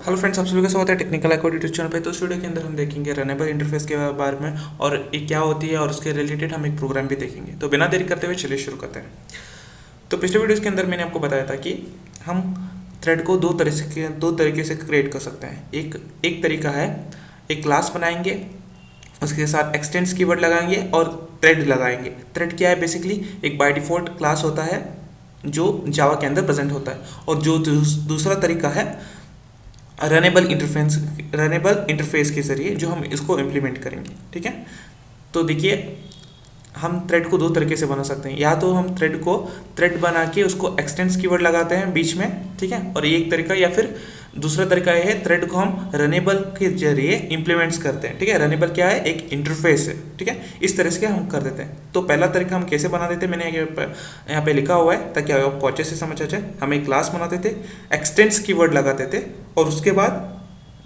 Hello friends, आप सभी का स्वागत है टेक्निकल अकाउंट यूट्यूब चैनल पे। तो इस वीडियो के अंदर हम देखेंगे रनेबल इंटरफेस के बारे में और ये क्या होती है और उसके रिलेटेड हम एक प्रोग्राम भी देखेंगे। तो बिना देरी करते हुए चलिए शुरू करते हैं। तो पिछले वीडियोस के अंदर मैंने आपको बताया था कि हम थ्रेड को दो तरीके से क्रिएट कर सकते हैं। एक तरीका है, एक क्लास बनाएंगे, उसके साथ एक्सटेंड्स कीवर्ड लगाएंगे और थ्रेड लगाएंगे। थ्रेड क्या है? बेसिकली एक बाय डिफ़ॉल्ट क्लास होता है जो जावा के अंदर प्रेजेंट होता है। और जो दूसरा तरीका है रनेबल इंटरफेस के जरिए जो हम इसको इम्प्लीमेंट करेंगे। ठीक है, तो देखिए हम थ्रेड को दो तरीके से बना सकते हैं। या तो हम थ्रेड बना के उसको एक्सटेंड्स कीवर्ड लगाते हैं बीच में, ठीक है, और ये एक तरीका। या फिर दूसरा तरीका ये है, थ्रेड को हम रनेबल के जरिए इम्प्लीमेंट्स करते हैं। ठीक है, रनेबल क्या है? एक इंटरफेस है। ठीक है, इस तरह से हम कर देते हैं। तो पहला तरीका हम कैसे बना देते हैं, मैंने यहाँ पे लिखा हुआ है ताकि आपको अच्छे से समझ आ जाए। हम एक क्लास बनाते थे, एक्सटेंड्स कीवर्ड लगाते थे और उसके बाद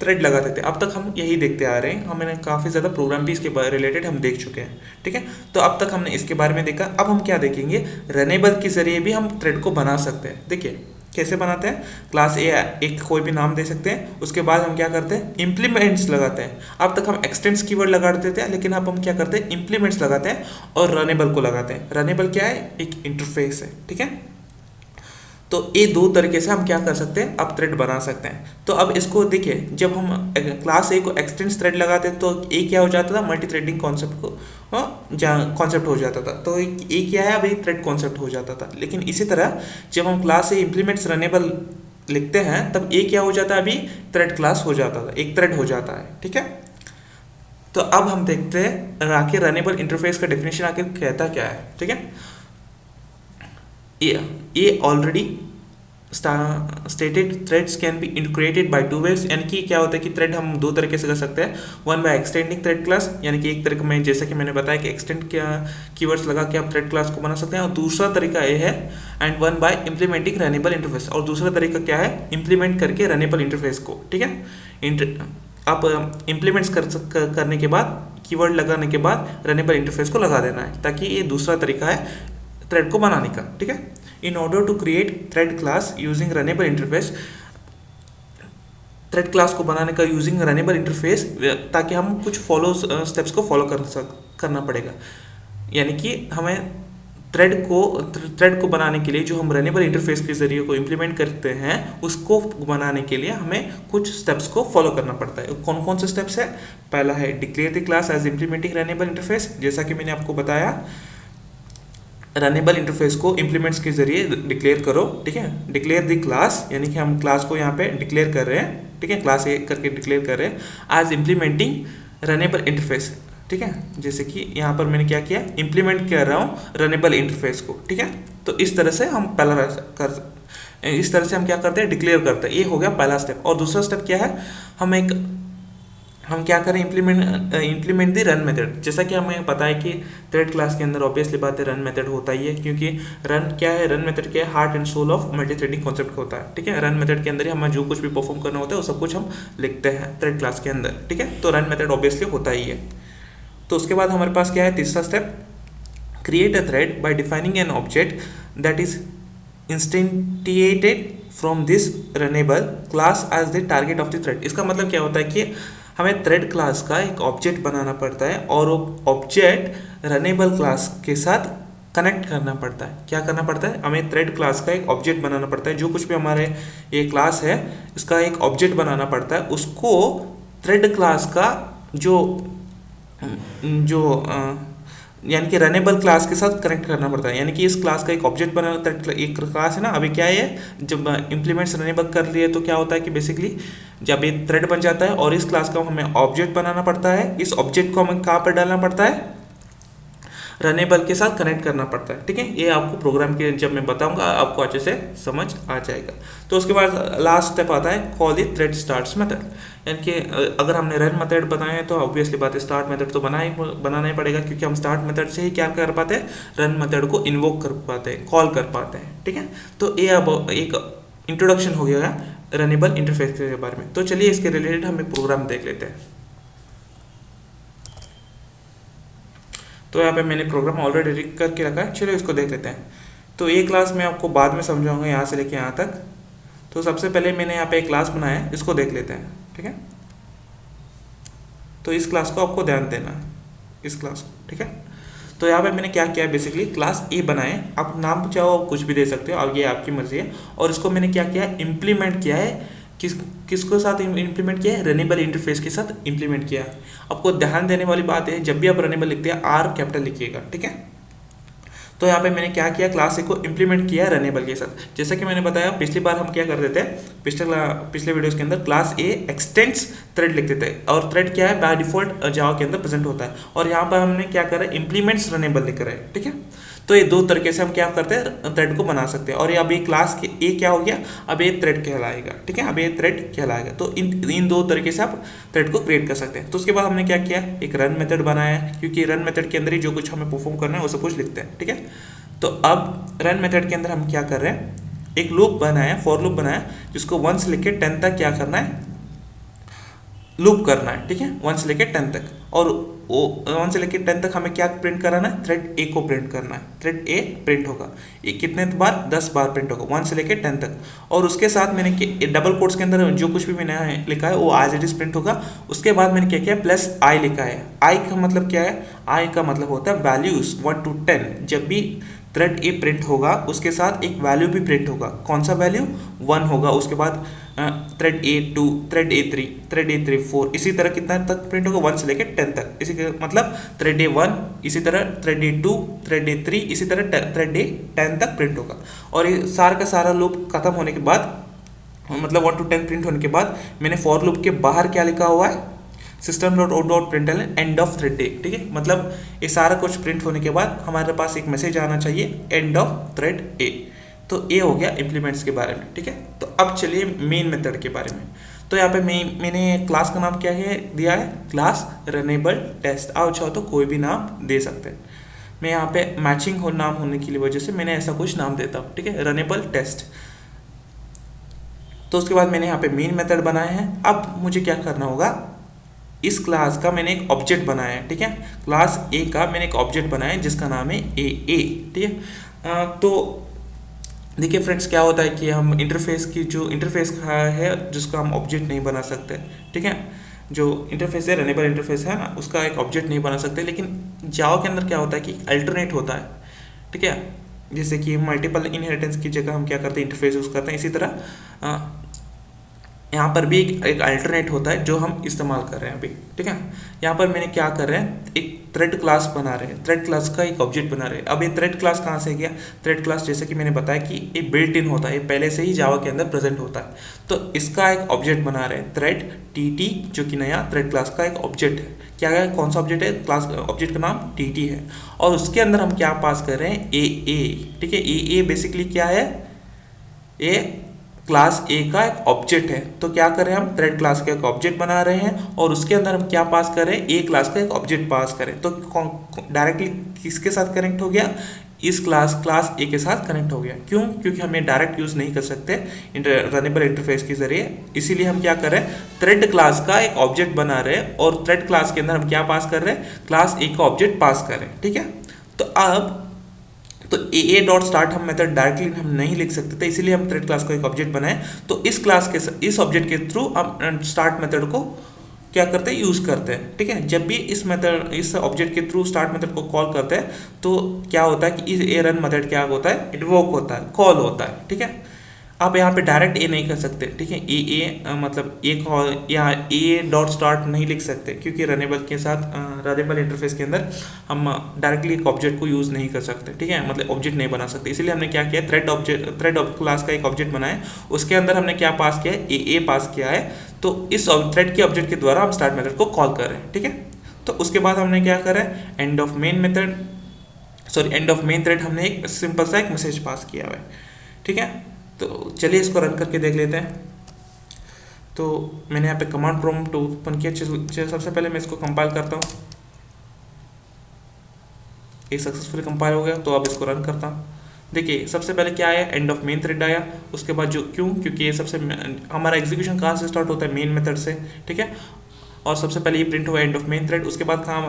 थ्रेड लगाते थे। अब तक हम यही देखते आ रहे हैं। हमने काफ़ी ज़्यादा प्रोग्राम भी इसके रिलेटेड हम देख चुके हैं। ठीक है, तो अब तक हमने इसके बारे में देखा। अब हम क्या देखेंगे, रनेबल के जरिए भी हम थ्रेड को बना सकते हैं। देखिए कैसे बनाते हैं। क्लास ए एक कोई भी नाम दे सकते हैं, उसके बाद हम क्या करते हैं, इम्प्लीमेंट्स लगाते हैं। अब तक हम एक्सटेंड्स कीवर्ड लगा देते हैं, लेकिन अब हम क्या करते हैं, इम्प्लीमेंट्स लगाते हैं और रनेबल को लगाते हैं। रनेबल क्या है? एक इंटरफेस है। ठीक है, तो ये दो तरीके से हम क्या कर सकते हैं, अब थ्रेड बना सकते हैं। तो अब इसको देखिए, जब हम क्लास ए को एक्सटेंस थ्रेड लगाते हैं तो ए क्या हो जाता था, मल्टी थ्रेडिंग कॉन्सेप्ट को कॉन्सेप्ट हो जाता था। तो ए क्या है, अभी थ्रेड कॉन्सेप्ट हो जाता था। लेकिन इसी तरह जब हम क्लास ए इम्प्लीमेंट्स रनेबल लिखते हैं तब ए क्या हो जाता है, अभी थ्रेड क्लास हो जाता था, एक थ्रेड हो जाता है। ठीक है, तो अब हम देखते हैं आखिर रनेबल इंटरफेस का डेफिनेशन आखिर कहता क्या है। ठीक है, ये already stated threads can be created by two ways. यानी कि क्या होता है कि थ्रेड हम दो तरीके से कर सकते हैं। One by extending thread class, यानी कि एक तरीका में जैसा कि मैंने बताया कि एक्सटेंड क्या कीवर्ड्स लगा के आप थ्रेड क्लास को बना सकते हैं। और दूसरा तरीका ये है, and one by implementing runnable interface. और दूसरा तरीका क्या है, इम्प्लीमेंट करके रनेबल इंटरफेस को। ठीक है, आप इम्प्लीमेंट्स करने के बाद, कीवर्ड लगाने के बाद रनेबल इंटरफेस को लगा देना है, ताकि ये दूसरा तरीका है थ्रेड को बनाने का। ठीक है, in order to create thread class using runnable interface, thread class को बनाने का यूजिंग रनेबल इंटरफेस, ताकि हम कुछ स्टेप्स को फॉलो करना पड़ेगा। यानी कि हमें थ्रेड को बनाने के लिए जो हम रनेबल इंटरफेस के जरिए को इम्प्लीमेंट करते हैं, उसको बनाने के लिए हमें कुछ स्टेप्स को फॉलो करना पड़ता है। कौन कौन से स्टेप्स है? पहला है declare the class as implementing runnable interface. जैसा कि मैंने आपको बताया, रनेबल इंटरफेस को इम्प्लीमेंट्स के जरिए डिक्लेयर करो। ठीक है, डिक्लेयर द क्लास, यानी कि हम क्लास को यहाँ पे डिक्लेयर कर रहे हैं। ठीक है, क्लास ए करके डिक्लेयर कर रहे हैं एज इम्प्लीमेंटिंग रनेबल इंटरफेस। ठीक है, जैसे कि यहाँ पर मैंने क्या किया, इम्प्लीमेंट कर रहा हूँ रनेबल इंटरफेस को। ठीक है, तो इस तरह से हम इस तरह से हम क्या करते हैं, डिक्लेयर करते हैं। ये हो गया पहला स्टेप। और दूसरा स्टेप क्या है, हम क्या करें, इम्प्लीमेंट दी रन मेथड। जैसा कि हमें पता है कि थ्रेड क्लास के अंदर ऑब्वियसली बात है, रन मेथड होता ही है, क्योंकि रन क्या है, रन मेथड क्या है, heart and soul of multi threading concept होता है। ठीक है, रन मेथड के अंदर ही हमें जो कुछ भी परफॉर्म करना होता है वो सब कुछ हम लिखते हैं थ्रेड क्लास के अंदर। ठीक है, तो रन मेथड ऑब्वियसली होता ही है। तो उसके बाद हमारे पास क्या है, तीसरा step, create a thread by defining an object that is instantiated from this runnable class as the target of the thread. इसका मतलब क्या होता है कि हमें थ्रेड क्लास का एक ऑब्जेक्ट बनाना पड़ता है और वो ऑब्जेक्ट रनेबल क्लास के साथ कनेक्ट करना पड़ता है। क्या करना पड़ता है, हमें थ्रेड क्लास का एक ऑब्जेक्ट बनाना पड़ता है। जो कुछ भी हमारे ये क्लास है, इसका एक ऑब्जेक्ट बनाना पड़ता है। उसको थ्रेड क्लास का जो जो यानी कि रनेबल क्लास के साथ कनेक्ट करना पड़ता है। यानी कि इस क्लास का एक ऑब्जेक्ट बना, एक क्लास है ना, अभी क्या है, जब इम्प्लीमेंट्स रनेबल कर लिए तो क्या होता है कि बेसिकली जब ये थ्रेड बन जाता है और इस क्लास का हमें ऑब्जेक्ट बनाना पड़ता है, इस ऑब्जेक्ट को हमें कहाँ पर डालना पड़ता है, रनेबल के साथ कनेक्ट करना पड़ता है। ठीक है, ये आपको प्रोग्राम के जब मैं बताऊंगा आपको अच्छे से समझ आ जाएगा। तो उसके बाद लास्ट स्टेप आता है, call the thread starts method. यानी कि अगर हमने रन मेथड बनाए हैं तो ऑब्वियसली बात है, स्टार्ट मेथड तो बनाना ही पड़ेगा, क्योंकि हम स्टार्ट मेथड से ही क्या कर पाते हैं, रन मेथड को इन्वोक कर पाते हैं, कॉल कर पाते हैं। ठीक है, तो ये अब एक इंट्रोडक्शन हो गया रनेबल इंटरफेस के बारे में। तो चलिए इसके रिलेटेड हम एक प्रोग्राम देख लेते हैं। तो यहाँ पे मैंने प्रोग्राम ऑलरेडी लिख करके रखा है, चलो इसको देख लेते हैं। तो ये क्लास मैं आपको बाद में समझाऊंगा यहाँ से लेके यहाँ तक। तो सबसे पहले मैंने यहाँ पे एक क्लास बनाया है, इसको देख लेते हैं। ठीक है, तो इस क्लास को आपको ध्यान देना है, इस क्लास को। ठीक है, तो यहाँ पे मैंने क्या किया है, बेसिकली क्लास ए बनाए। आप नाम चाहो कुछ भी दे सकते हो, अब ये आपकी मर्जी है। और इसको मैंने क्या किया है, इम्प्लीमेंट किया है, किसको साथ इम्प्लीमेंट किया है, रनेबल इंटरफेस के साथ इम्प्लीमेंट किया है। आपको ध्यान देने वाली बात है, जब भी आप रनेबल लिखते हैं आर कैपिटल लिखिएगा। ठीक है, तो यहाँ पे मैंने क्या किया, क्लास ए को इम्प्लीमेंट किया है रनेबल के साथ। जैसा कि मैंने बताया पिछली बार हम क्या करते थे, पिछले वीडियोस के अंदर क्लास ए एक्सटेंड्स थ्रेड लिखते थे, और थ्रेड क्या है, बाय डिफॉल्ट जावा के अंदर प्रेजेंट होता है। और यहाँ पर हमने क्या करा, इम्प्लीमेंट्स रनेबल लिख रहे हैं। ठीक है, तो ये दो तरीके से हम क्या करते हैं, थ्रेड को बना सकते हैं। और ये अभी क्लास के ए क्या हो गया, अब ये थ्रेड कहलाएगा। ठीक है, अब ये थ्रेड कहलाएगा। तो इन दो तरीके से आप थ्रेड को क्रिएट कर सकते हैं। तो उसके बाद हमने क्या किया, एक रन मेथड बनाया है, क्योंकि रन मेथड के अंदर ही जो कुछ हमें परफॉर्म करना है वो सब कुछ लिखते हैं। ठीक है, तो अब रन मेथड के अंदर हम क्या कर रहे हैं, एक लूप बनाया, फॉर लूप बनाया, जिसको 1 से लेकर 10 तक क्या करना है, लूप करना है। ठीक है, 1 से लेकर 10 तक। और 1 से लेकर 10 तक हमें क्या प्रिंट कराना है, थ्रेड ए को प्रिंट करना है। थ्रेड ए प्रिंट होगा, ये कितने बार, 10 बार प्रिंट होगा, 1 से लेकर 10 तक। और उसके साथ मैंने डबल कोट्स के अंदर जो कुछ भी मैंने लिखा है वो एज इट इज प्रिंट होगा। उसके बाद मैंने क्या किया, प्लस आई लिखा है। आई का मतलब क्या है, आई का मतलब होता है वैल्यूज 1 to 10। जब भी थ्रेड ए प्रिंट होगा उसके साथ एक वैल्यू भी प्रिंट होगा। कौन सा वैल्यू, 1 होगा। उसके बाद थ्रेड ए 2, थ्रेड ए 3, थ्रेड ए 3 4, इसी तरह कितना तक प्रिंट होगा, 1 से लेकर 10 तक। इसी का मतलब थ्रेड ए 1, इसी तरह थ्रेड ए 2, थ्रेड ए 3, इसी तरह थ्रेड ए 10 तक प्रिंट होगा। और ये सारा का सारा लूप खत्म होने के बाद, मतलब 1 to 10 प्रिंट होने के बाद, मैंने फॉर लूप के बाहर क्या लिखा हुआ है, system.out.println एंड ऑफ थ्रेड ए। ठीक है, मतलब ये सारा कुछ प्रिंट होने के बाद हमारे पास एक मैसेज आना चाहिए, एंड ऑफ थ्रेड ए। तो ये हो गया इम्प्लीमेंट्स के बारे में। ठीक है, तो अब चलिए मेन मेथड के बारे में। तो यहाँ पे मैंने क्लास का नाम क्या है दिया है, क्लास रनेबल टेस्ट। आप चाहो तो कोई भी नाम दे सकते हैं। मैं यहाँ पे मैचिंग हो नाम होने की वजह से मैंने ऐसा कुछ नाम देता हूँ। ठीक है, रनेबल टेस्ट। तो उसके बाद मैंने यहाँ पे मेन मेथड बनाया है। अब मुझे क्या करना होगा, इस क्लास का मैंने एक ऑब्जेक्ट बनाया है। ठीक है, क्लास ए का मैंने एक ऑब्जेक्ट बनाया है जिसका नाम है ए। ठीक है, तो देखिए फ्रेंड्स, क्या होता है कि हम इंटरफेस की जो इंटरफेस है जिसका हम ऑब्जेक्ट नहीं बना सकते। ठीक है, जो इंटरफेस है, रनेबल इंटरफेस है ना, उसका एक ऑब्जेक्ट नहीं बना सकते। लेकिन जावा के अंदर क्या होता है कि अल्टरनेट होता है। ठीक है, जैसे कि मल्टीपल इनहेरिटेंस की जगह हम क्या करते हैं, इंटरफेस यूज़ करते हैं। इसी तरह यहाँ पर भी एक अल्टरनेट होता है जो हम इस्तेमाल कर रहे हैं अभी। ठीक है, यहाँ पर मैंने क्या कर रहे हैं, एक थ्रेड क्लास बना रहे हैं, थ्रेड क्लास का एक ऑब्जेक्ट बना रहे हैं। अब ये थ्रेड क्लास कहाँ से गया, थ्रेड क्लास जैसे कि मैंने बताया कि ये बिल्ट इन होता है, ये पहले से ही जावा के अंदर प्रेजेंट होता है। तो इसका एक ऑब्जेक्ट बना रहे हैं, थ्रेड टी, जो कि नया थ्रेड क्लास का एक ऑब्जेक्ट है। क्या है, कौन सा ऑब्जेक्ट है, क्लास ऑब्जेक्ट का नाम टी है। और उसके अंदर हम क्या पास कर रहे हैं, ए। ठीक है, ए बेसिकली क्या है, ए क्लास ए का एक ऑब्जेक्ट है। तो क्या करें, हम थ्रेड क्लास का एक ऑब्जेक्ट बना रहे हैं और उसके अंदर हम क्या पास करें, ए क्लास का एक ऑब्जेक्ट पास करें। तो डायरेक्टली किसके साथ कनेक्ट हो गया, इस क्लास ए के साथ कनेक्ट हो गया। क्यों, क्योंकि हम ये डायरेक्ट यूज़ नहीं कर सकते रनेबल इंटरफेस के जरिए। इसीलिए हम क्या कर रहे हैं, थ्रेड क्लास का एक ऑब्जेक्ट बना रहे हैं और थ्रेड क्लास के अंदर हम क्या पास कर रहे हैं, क्लास ए का ऑब्जेक्ट पास कर रहे हैं। ठीक है, तो अब तो ए डॉट स्टार्ट हम मेथड डायरेक्टली हम नहीं लिख सकते थे, इसीलिए हम थ्रेड क्लास का एक ऑब्जेक्ट बनाए। तो इस क्लास के इस ऑब्जेक्ट के थ्रू हम स्टार्ट मेथड को क्या करते हैं, यूज़ करते हैं। ठीक है, जब भी इस ऑब्जेक्ट के थ्रू स्टार्ट मेथड को कॉल करते हैं तो क्या होता है कि इस ए रन मेथड क्या होता है, इन्वोक होता है, कॉल होता है। ठीक है, आप यहाँ पे डायरेक्ट ए नहीं कर सकते। ठीक है, ए मतलब ए कॉल या ए डॉट स्टार्ट नहीं लिख सकते, क्योंकि रनेबल के साथ रनेबल इंटरफेस के अंदर हम डायरेक्टली एक ऑब्जेक्ट को यूज़ नहीं कर सकते। ठीक है, मतलब ऑब्जेक्ट नहीं बना सकते। इसीलिए हमने क्या किया, थ्रेड क्लास का एक ऑब्जेक्ट बनाया, उसके अंदर हमने क्या पास किया है, ए पास किया है। तो इस थ्रेड के ऑब्जेक्ट के द्वारा हम स्टार्ट मेथड को कॉल कर रहे हैं। ठीक है, तो उसके बाद हमने क्या करा है, एंड ऑफ मेन थ्रेड हमने एक सिंपल सा एक मैसेज पास किया हुआ है। ठीक है, तो चलिए इसको रन करके देख लेते हैं। तो मैंने यहाँ पे कमांड प्रॉम्प्ट ओपन किया। सबसे पहले मैं इसको कंपाइल करता हूँ, ये सक्सेसफुली कंपाइल हो गया। तो अब इसको रन करता हूँ। देखिए सबसे पहले क्या आया, एंड ऑफ मेन थ्रेड आया। उसके बाद क्योंकि ये सबसे हमारा एग्जीक्यूशन कहाँ से स्टार्ट होता है, मेन मेथड से। ठीक है, और सबसे पहले ये प्रिंट हुआ एंड ऑफ मेन थ्रेड। उसके बाद कहाँ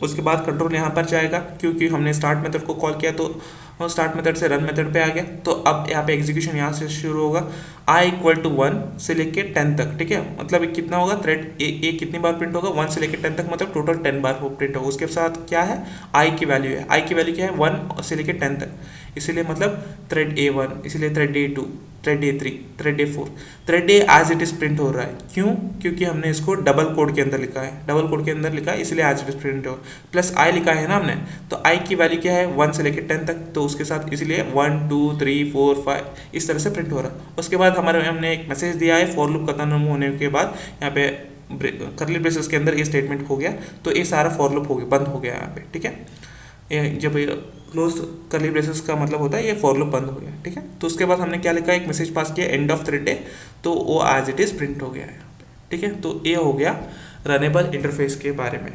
उसके बाद कंट्रोल यहाँ पर जाएगा, क्योंकि हमने स्टार्ट मेथड को कॉल किया तो स्टार्ट मेथड से रन मेथड पे आ गया। तो अब यहाँ पे एग्जीक्यूशन यहाँ से शुरू होगा i इक्वल टू 1 से लेके 10 तक, ठीक है। मतलब ये कितना होगा, थ्रेड ए कितनी बार प्रिंट होगा, 1 से लेके 10 तक, मतलब टोटल 10 बार वो प्रिंट होगा। उसके साथ क्या है, i की वैल्यू है, i की वैल्यू क्या है 1 से लेके 10 तक, इसीलिए मतलब थ्रेड A1, इसीलिए thread A2, thread A3, thread A4, thread A as it is print हो रहा है। क्यों? क्योंकि हमने इसको डबल कोड के अंदर लिखा है, डबल कोड के अंदर लिखा है, इसलिए एज इट इज प्रिंट हो, प्लस i लिखा है ना हमने, तो i की वैल्यू क्या है 1 से लेकर 10 तक, तो उसके साथ इसलिए 1 2 3 4 5 इस तरह से प्रिंट हो रहा है। उसके बाद हमने एक मैसेज दिया है फॉर लूप खत्म होने के बाद, यहाँ पे करली ब्रेसेस के अंदर ये स्टेटमेंट हो गया, तो ये सारा फॉर लूप हो गया, बंद हो गया यहाँ पे, ठीक है। जब क्लोज करली ब्रेसेस का मतलब होता है ये फॉर लूप बंद हो गया, ठीक है। तो उसके बाद हमने क्या लिखा, एक मैसेज पास किया एंड ऑफ थ्रेड डे, तो वो एज इट इज प्रिंट हो गया है, ठीक है। तो ये हो गया रनेबल इंटरफेस के बारे में।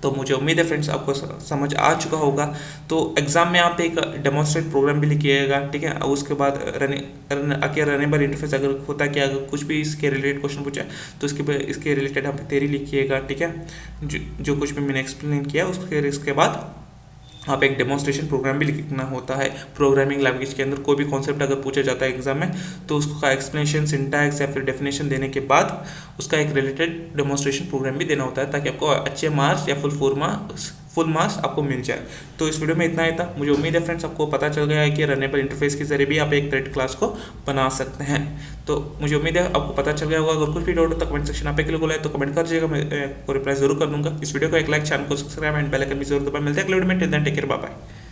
तो मुझे उम्मीद है फ्रेंड्स आपको समझ आ चुका होगा। तो एग्जाम में आप एक डेमोन्स्ट्रेट प्रोग्राम भी लिखिएगा, ठीक है। और उसके बाद रनेबल इंटरफेस अगर होता है कि अगर कुछ भी इसके रिलेटेड क्वेश्चन पूछा तो इसके रिलेटेड आप थ्योरी लिखिएगा, ठीक है। जो कुछ भी मैंने एक्सप्लेन किया उसके बाद आप एक डेमोन्स्ट्रेशन प्रोग्राम भी लिखना होता है। प्रोग्रामिंग लैंग्वेज के अंदर कोई भी कॉन्सेप्ट अगर पूछा जाता है एग्जाम में, तो उसका एक्सप्लेनेशन, सिंटैक्स या फिर डेफिनेशन देने के बाद उसका एक रिलेटेड डेमोन्स्ट्रेशन प्रोग्राम भी देना होता है, ताकि आपको अच्छे मार्क्स या फुल मार्क्स आपको मिल जाए। तो इस वीडियो में इतना ही था। मुझे उम्मीद है फ्रेंड्स आपको पता चल गया है कि रनेबल इंटरफेस के जरिए भी आप एक थ्रेड क्लास को बना सकते हैं। तो मुझे उम्मीद है आपको पता चल गया होगा। अगर कुछ भी डाउट हो तो कमेंट सेक्शन आप के लिए है तो कमेंट कर दीजिएगा, मैं आपको रिप्लाई जरूर कर दूंगा। इस वीडियो को एक लाइक, चैनल को सब्सक्राइब एंड बेल आइकन भी जरूर दबाएं। मिलते हैं अगले वीडियो में, till then take care, bye bye.